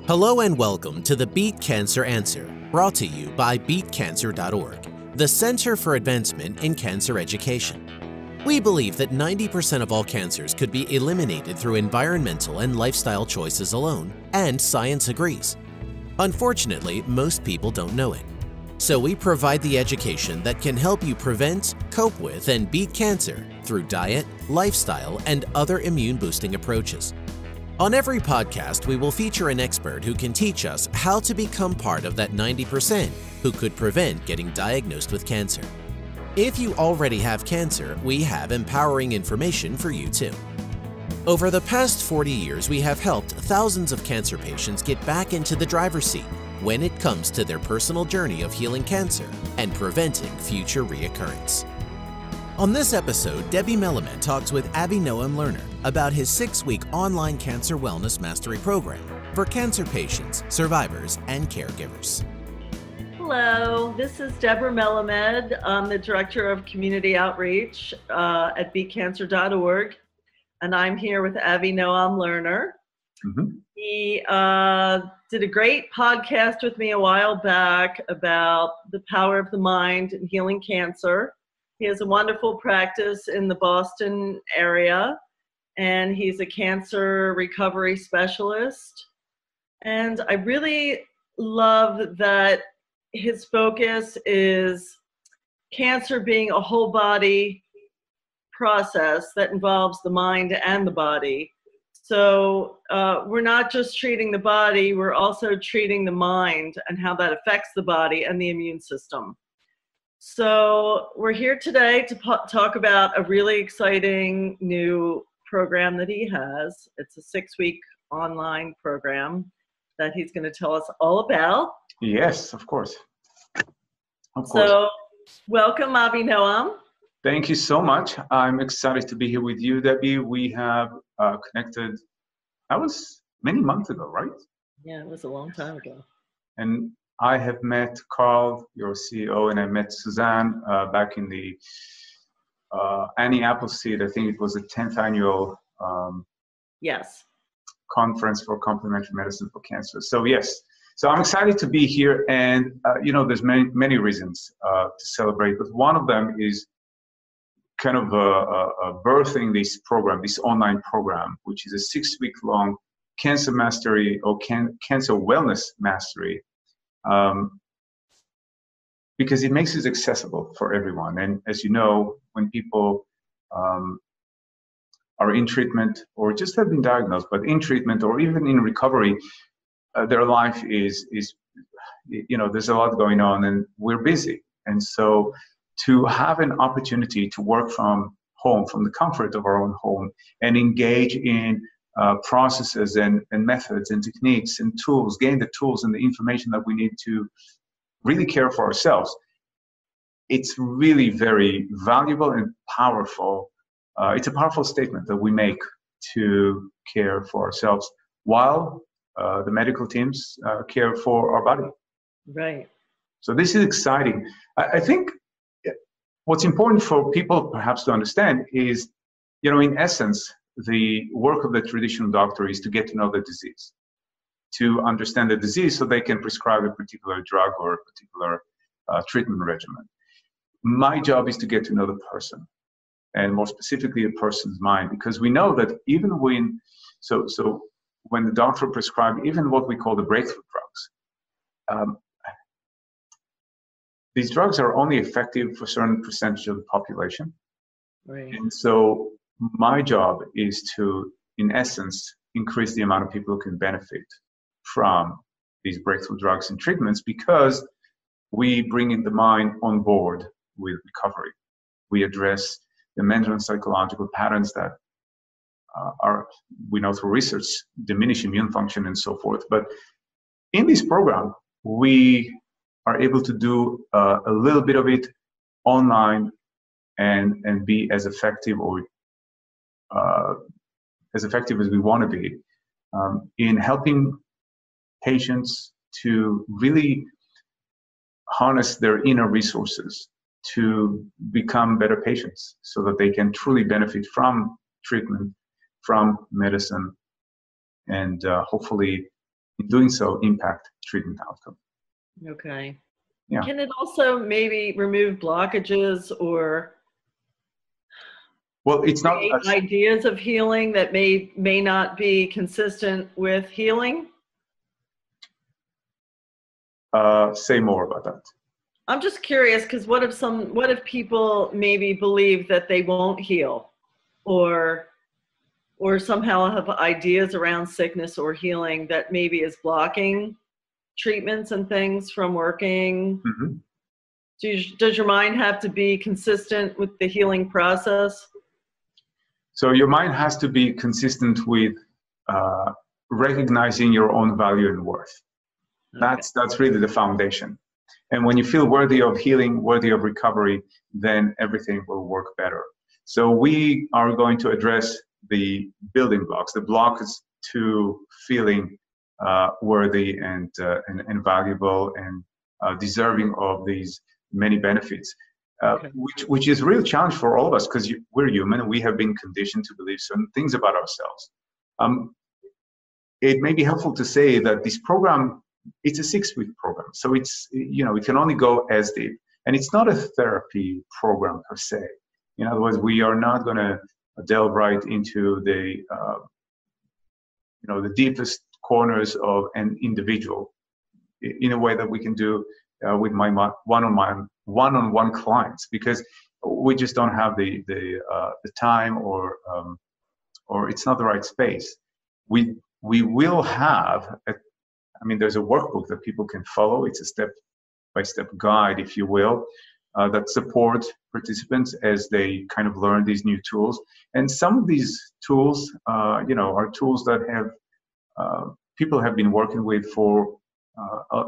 Hello and welcome to the Beat Cancer Answer, brought to you by beatcancer.org, the Center for Advancement in Cancer Education. We believe that 90% of all cancers could be eliminated through environmental and lifestyle choices alone, and science agrees. Unfortunately, most people don't know it. So we provide the education that can help you prevent, cope with, and beat cancer through diet, lifestyle, and other immune-boosting approaches. On every podcast, we will feature an expert who can teach us how to become part of that 90% who could prevent getting diagnosed with cancer. If you already have cancer, we have empowering information for you too. Over the past 40 years, we have helped thousands of cancer patients get back into the driver's seat when it comes to their personal journey of healing cancer and preventing future reoccurrence. On this episode, Debbie Melamed talks with Avinoam Lerner about his 6-week online cancer wellness mastery program for cancer patients, survivors, and caregivers. Hello, this is Deborah Melamed. I'm the Director of Community Outreach at beatcancer.org, and I'm here with Avinoam Lerner. He did a great podcast with me a while back about the power of the mind in healing cancer. He has a wonderful practice in the Boston area, and he's a cancer recovery specialist. And I really love that his focus is cancer being a whole body process that involves the mind and the body. So we're not just treating the body, we're also treating the mind and how that affects the body and the immune system. So we're here today to talk about a really exciting new program that he has. It's a 6-week online program that he's going to tell us all about. Yes, of course. So welcome, Avinoam. Thank you so much. I'm excited to be here with you, Debbie. We have connected, that was many months ago, right? Yeah, it was a long time ago. And I have met Carl, your CEO, and I met Suzanne back in the Annie Appleseed. I think it was the 10th annual yes, conference for complementary medicine for cancer. So yes, so I'm excited to be here, and there's many reasons to celebrate, but one of them is kind of birthing this program, this online program, which is a 6-week-long cancer mastery or cancer wellness mastery. Because it makes it accessible for everyone. And as you know, when people are in treatment or just have been diagnosed, but in treatment or even in recovery, their life is there's a lot going on and we're busy. And so to have an opportunity to work from home, from the comfort of our own home, and engage in processes and methods and techniques and tools, gain the tools and the information that we need to really care for ourselves. It's really very valuable and powerful. It's a powerful statement that we make to care for ourselves while the medical teams care for our body. Right. So this is exciting. I think what's important for people perhaps to understand is, in essence, the work of the traditional doctor is to get to know the disease, to understand the disease so they can prescribe a particular drug or a particular treatment regimen. My job is to get to know the person, and more specifically, a person's mind, because we know that even when the doctor prescribes even what we call the breakthrough drugs, these drugs are only effective for a certain percentage of the population. Right. And so my job is to, in essence, increase the amount of people who can benefit from these breakthrough drugs and treatments, because we bring in the mind on board with recovery. We address the mental and psychological patterns that we know through research, diminish immune function and so forth. But in this program, we are able to do a little bit of it online and be as effective or as effective as we want to be in helping patients to really harness their inner resources to become better patients so that they can truly benefit from treatment, from medicine, and hopefully in doing so, impact treatment outcome. Okay. Yeah. Can it also maybe remove blockages or Well, it's not create ideas of healing that may not be consistent with healing? Say more about that. I'm just curious, because what if people maybe believe that they won't heal, or somehow have ideas around sickness or healing that maybe is blocking treatments and things from working? Mm-hmm. Does your mind have to be consistent with the healing process? So your mind has to be consistent with recognizing your own value and worth. Okay. That's really the foundation. And when you feel worthy of healing, worthy of recovery, then everything will work better. So we are going to address the building blocks, the blocks to feeling worthy and valuable and deserving of these many benefits, okay. which is a real challenge for all of us, because we're human and we have been conditioned to believe certain things about ourselves. It may be helpful to say that this program, it's a 6-week program, so it's, it can only go as deep, and it's not a therapy program per se. In other words, we are not going to delve right into the the deepest corners of an individual in a way that we can do with my one-on-one clients, because we just don't have the time, or it's not the right space. We will have there's a workbook that people can follow. It's a step-by-step guide, if you will, that support participants as they kind of learn these new tools. And some of these tools, are tools that people have been working with for a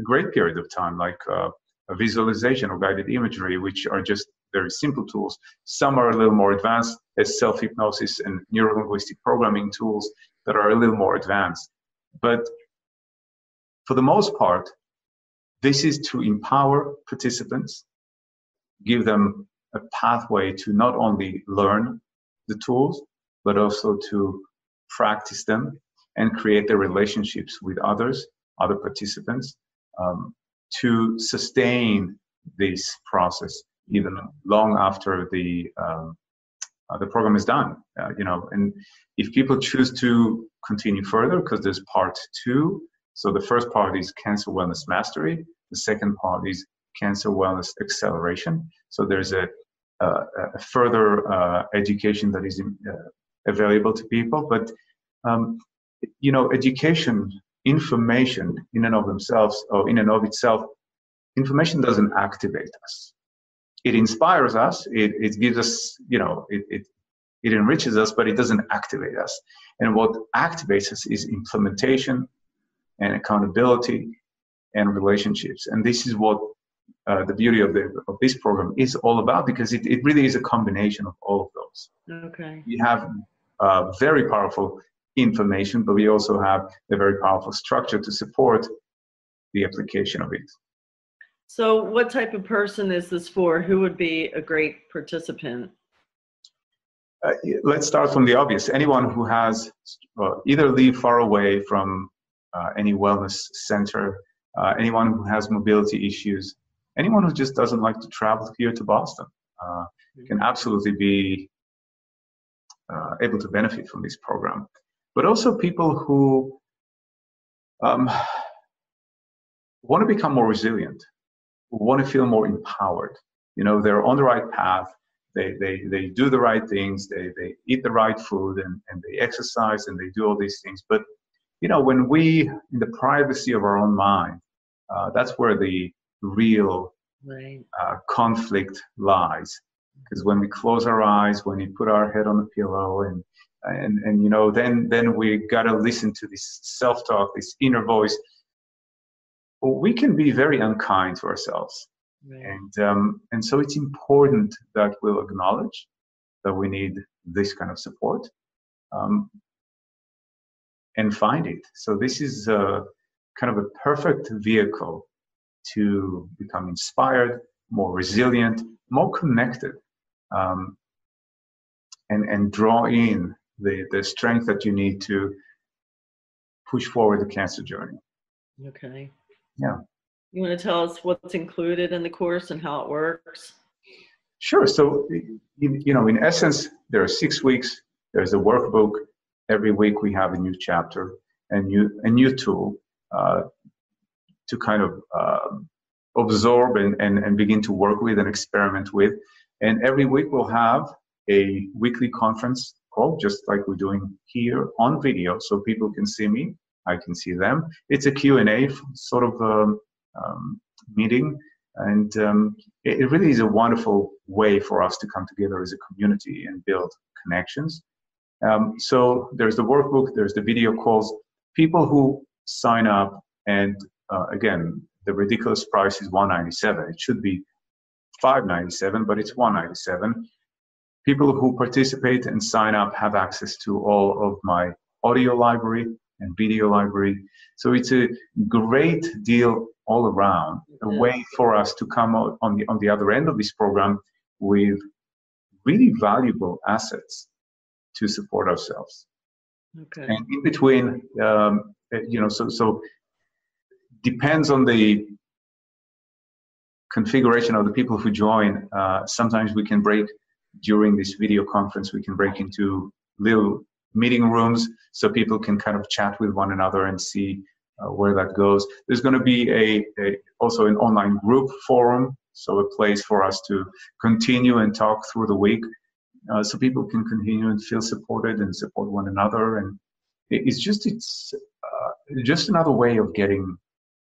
great period of time, like a visualization or guided imagery, which are just very simple tools. Some are a little more advanced, as self-hypnosis and neuro-linguistic programming tools that are a little more advanced. But for the most part, this is to empower participants, give them a pathway to not only learn the tools, but also to practice them and create their relationships with other participants, to sustain this process even long after the program is done. And if people choose to continue further, because there's part 2. So the first part is Cancer Wellness Mastery. The second part is Cancer Wellness Acceleration. So there's a further education that is available to people. But education, information in and of themselves, or in and of itself, information doesn't activate us. It inspires us. It gives us, it enriches us, but it doesn't activate us. And what activates us is implementation and accountability and relationships. And this is what the beauty of this program is all about, because it really is a combination of all of those. Okay. We have very powerful information, but we also have a very powerful structure to support the application of it. So what type of person is this for? Who would be a great participant? Let's start from the obvious. Anyone who has either live far away from any wellness center, anyone who has mobility issues, anyone who just doesn't like to travel here to Boston can absolutely be able to benefit from this program. But also people who want to become more resilient, who want to feel more empowered. They're on the right path. They do the right things. They eat the right food, and they exercise, and they do all these things. But when we, in the privacy of our own mind, that's where the real conflict lies. Because when we close our eyes, when we put our head on the pillow, and then we gotta listen to this self-talk, this inner voice, we can be very unkind to ourselves. And so it's important that we'll acknowledge that we need this kind of support. And find it. So this is kind of a perfect vehicle to become inspired, more resilient, more connected, and draw in the strength that you need to push forward the cancer journey. Okay. Yeah. You want to tell us what's included in the course and how it works? Sure. So, in essence, there are 6 weeks. There's a workbook. Every week we have a new chapter, a new tool to kind of absorb and begin to work with and experiment with. And every week we'll have a weekly conference call, just like we're doing here on video, so people can see me, I can see them. It's a Q&A sort of meeting, and it really is a wonderful way for us to come together as a community and build connections. So there's the workbook, there's the video calls. People who sign up, and again, the ridiculous price is $197. It should be $597, but it's $197. People who participate and sign up have access to all of my audio library and video library. So it's a great deal all around, a way for us to come out on the other end of this program with really valuable assets to support ourselves. Okay. And in between, so depends on the configuration of the people who join. Sometimes we can break during this video conference, we can break into little meeting rooms so people can kind of chat with one another and see where that goes. There's going to be also an online group forum, so a place for us to continue and talk through the week, so people can continue and feel supported and support one another. And it's just another way of getting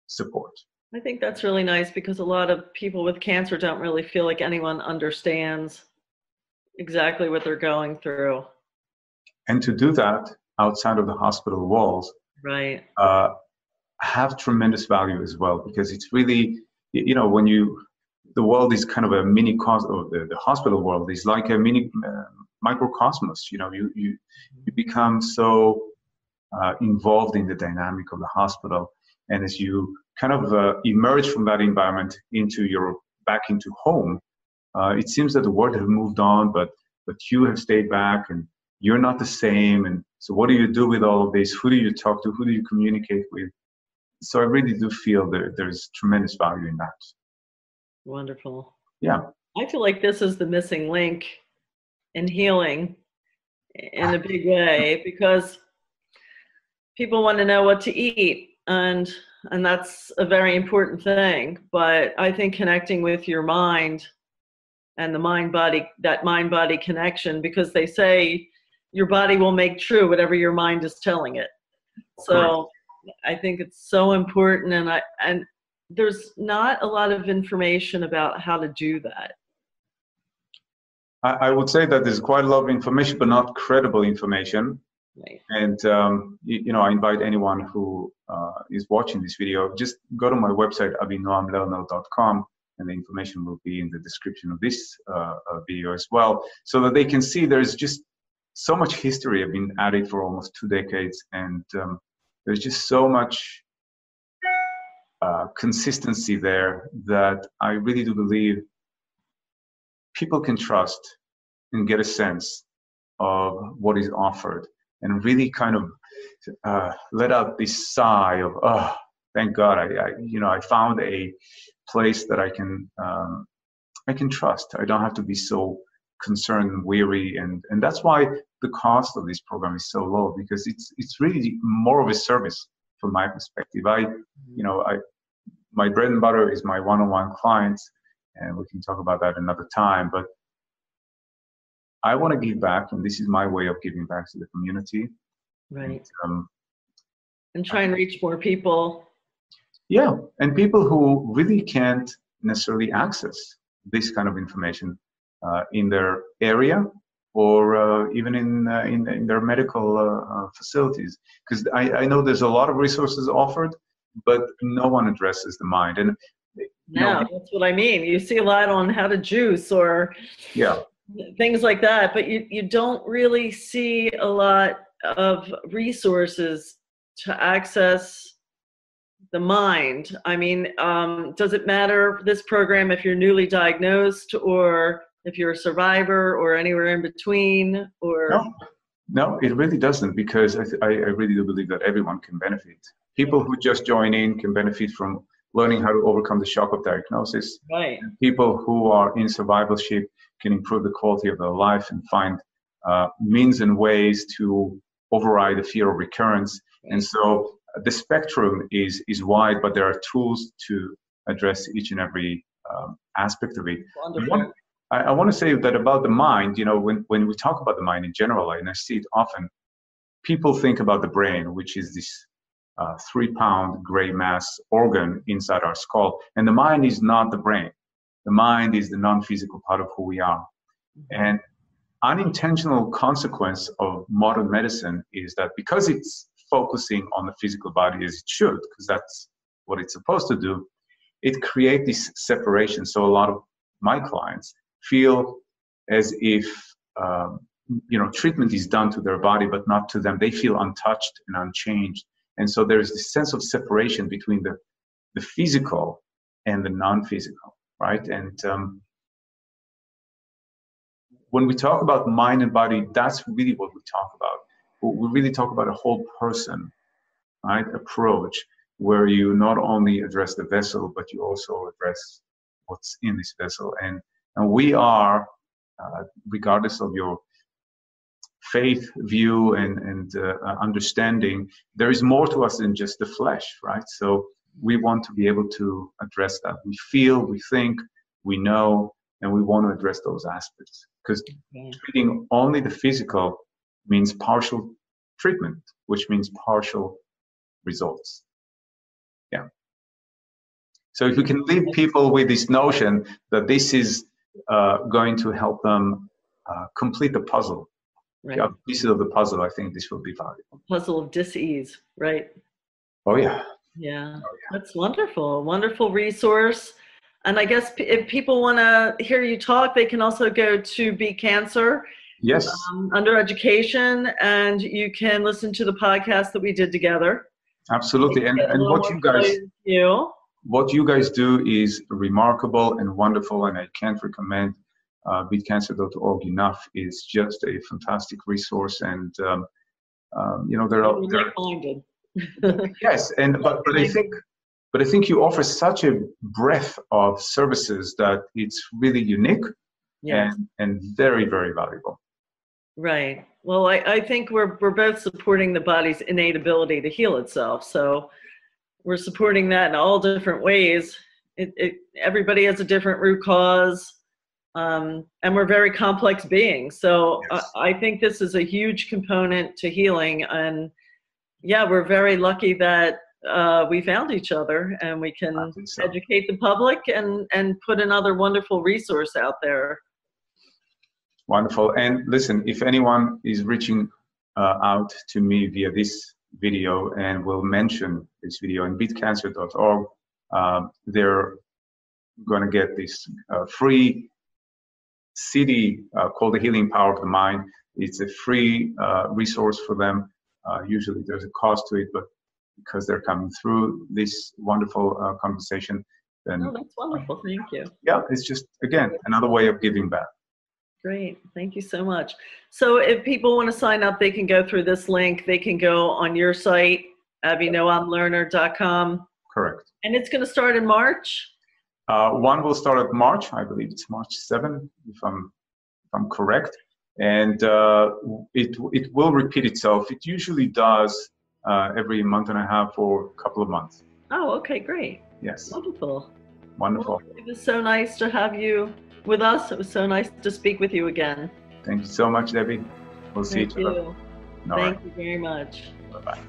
support. I think that's really nice, because a lot of people with cancer don't really feel like anyone understands exactly what they're going through. And to do that outside of the hospital walls, right, have tremendous value as well, because it's really, when the world is kind of a mini cosmos, the hospital world is like a mini microcosmos. You become so involved in the dynamic of the hospital, and as you kind of emerge from that environment back into home, it seems that the world has moved on, but you have stayed back, and you're not the same. And so what do you do with all of this? Who do you talk to? Who do you communicate with? So I really do feel that there's tremendous value in that. Wonderful. Yeah. I feel like this is the missing link in healing in a big way, because people want to know what to eat, and that's a very important thing. But I think connecting with your mind and the mind-body connection, because they say your body will make true whatever your mind is telling it. So I think it's so important, and there's not a lot of information about how to do that. I would say that there's quite a lot of information, but not credible information. Right. And I invite anyone who is watching this video, just go to my website, avinoamlerner.com, and the information will be in the description of this video as well, so that they can see there's just so much history have been added for almost 2 decades, and there's just so much consistency there that I really do believe people can trust and get a sense of what is offered, and really kind of let out this sigh of, oh, thank God, I found a place that I can trust. I don't have to be so concerned and weary, and that's why the cost of this program is so low, because it's really more of a service from my perspective. My bread and butter is my one-on-one clients, and we can talk about that another time, but I want to give back, and this is my way of giving back to the community. Right. And try and reach more people. Yeah, and people who really can't necessarily access this kind of information in their area, or even in their medical facilities. Because I know there's a lot of resources offered, but no one addresses the mind. And no, that's what I mean. You see a lot on how to juice or things like that, but you don't really see a lot of resources to access the mind. I mean, does it matter, this program, if you're newly diagnosed, or if you're a survivor, or anywhere in between? Or No, it really doesn't, because I really do believe that everyone can benefit. People who just join in can benefit from learning how to overcome the shock of diagnosis. Right. And people who are in survivorship can improve the quality of their life and find means and ways to override the fear of recurrence. Right. And so the spectrum is wide, but there are tools to address each and every aspect of it. Wonderful. I want to say that about the mind, you know, when we talk about the mind in general, and I see it often, people think about the brain, which is this 3-pound gray mass organ inside our skull. And the mind is not the brain. The mind is the non-physical part of who we are. Mm-hmm. And unintentional consequence of modern medicine is that because it's focusing on the physical body as it should, because that's what it's supposed to do, it creates this separation. So a lot of my clients feel as if treatment is done to their body, but not to them. They feel untouched and unchanged. And so there's this sense of separation between the physical and the non-physical, right? And when we talk about mind and body, that's really what we talk about. We really talk about a whole person, right? Approach, where you not only address the vessel, but you also address what's in this vessel. And we are, regardless of your faith, view, and understanding, there is more to us than just the flesh, right? So we want to be able to address that. We feel, we think, we know, and we want to address those aspects. Because treating only the physical means partial treatment, which means partial results. Yeah. So if we can leave people with this notion that this is going to help them complete the puzzle, right. The other pieces of the puzzle, I think this will be valuable. Puzzle of dis-ease, right? Oh yeah. Yeah, that's wonderful. Wonderful resource. And I guess if people want to hear you talk, they can also go to Beat Cancer. Yes. Under education, and you can listen to the podcast that we did together. Absolutely. And what you guys do is remarkable and wonderful, and I can't recommend beatcancer.org enough. It's just a fantastic resource, and there are like-minded. Yes, but I think you offer such a breadth of services that it's really unique. Yes. and very, very valuable. Right. Well, I think we're both supporting the body's innate ability to heal itself. So we're supporting that in all different ways. Everybody has a different root cause, and we're very complex beings. So yes. I think this is a huge component to healing. And yeah, we're very lucky that we found each other, and we can educate the public and put another wonderful resource out there. Wonderful. And listen, if anyone is reaching out to me via this video and will mention this video in beatcancer.org, they're going to get this free CD called The Healing Power of the Mind. It's a free resource for them. Usually there's a cost to it, but because they're coming through this wonderful conversation, then... Oh, that's wonderful. Thank you. Yeah, it's just, again, another way of giving back. Great. Thank you so much. So if people want to sign up, they can go through this link. They can go on your site, avinoamlerner.com. Correct. And it's going to start in March? One will start at March. I believe it's March 7th, if I'm correct. And it will repeat itself. It usually does every month and a half or a couple of months. Oh, okay, great. Yes. Wonderful. Wonderful. Well, it was so nice to have you with us. It was so nice to speak with you again. Thank you so much, Debbie. We'll see each other. Thank you very much. Bye-bye.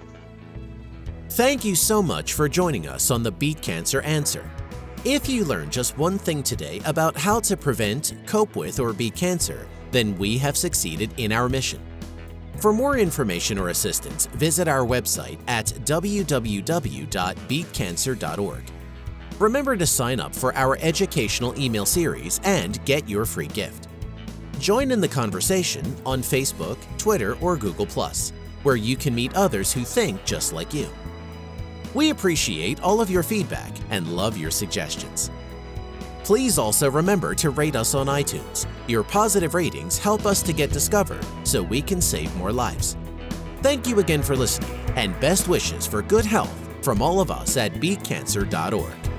Thank you so much for joining us on the Beat Cancer Answer. If you learned just one thing today about how to prevent, cope with, or beat cancer, then we have succeeded in our mission. For more information or assistance, visit our website at www.beatcancer.org. Remember to sign up for our educational email series and get your free gift. Join in the conversation on Facebook, Twitter, or Google+, where you can meet others who think just like you. We appreciate all of your feedback and love your suggestions. Please also remember to rate us on iTunes. Your positive ratings help us to get discovered so we can save more lives. Thank you again for listening, and best wishes for good health from all of us at beatcancer.org.